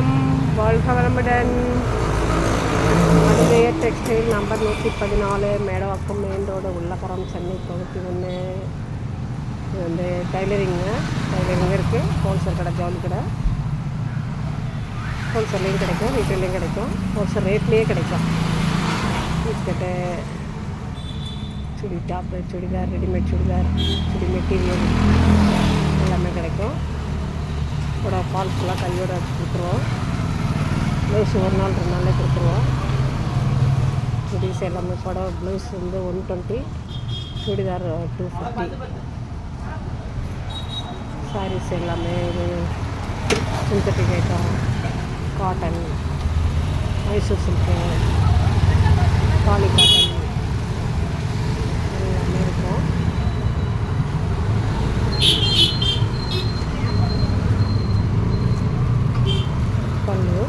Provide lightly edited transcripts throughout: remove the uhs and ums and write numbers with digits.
வணக்கம், வாழ்க வளமுடன். Anudaya textile number 114, Medavakkam main road, Ullagaram, Chennai 91. இது வந்து டைலரிங் இருக்குது. ஹோல்சேல் கடை, ஜவுளி கடை. ஹோல்சேல்லையும் கிடைக்கும், ரீட்டெயிலையும் கிடைக்கும், ஹோல்சேல் ரேட்லேயே கிடைக்கும். பிஸ்கட்டு, சுடி டாப்பு, சுடிதார், ரெடிமேட் சுடிதார், சுடி மெட்டீரியல் எல்லாமே கிடைக்கும். கூட ஃபால்ஸ்லாம் கையோடு கொடுத்துருவோம். ப்ளவுஸ் ஒரு நாள் 2 நாளே கொடுத்துருவோம். சுடிஸ் எல்லாமே புடவை ப்ளவுஸ் வந்து 120, சுடிதார் 250. சாரீஸ் எல்லாமே இது synthetic item, cotton, Mysore silk, poly cotton எல்லாமே இருக்கும். பல்லு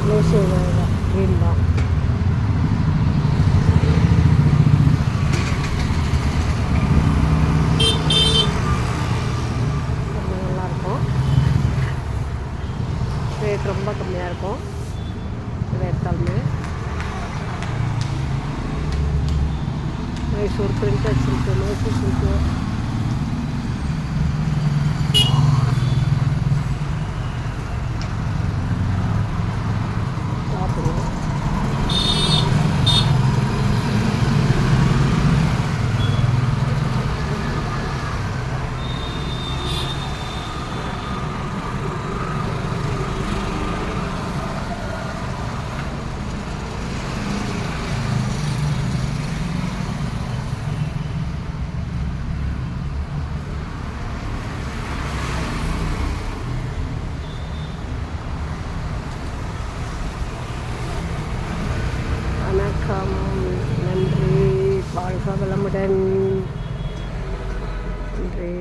ப்ளவுஸு க்ரீன் தான். ரொம்ப நல்லாயிருக்கும். ரேட் ரொம்ப கம்மியாக இருக்கும். இதை எடுத்தாலுமே Mysore printed silk, Mysore silk, வணக்கம், நன்றி, வாழ்க வளமுடன். நன்றி.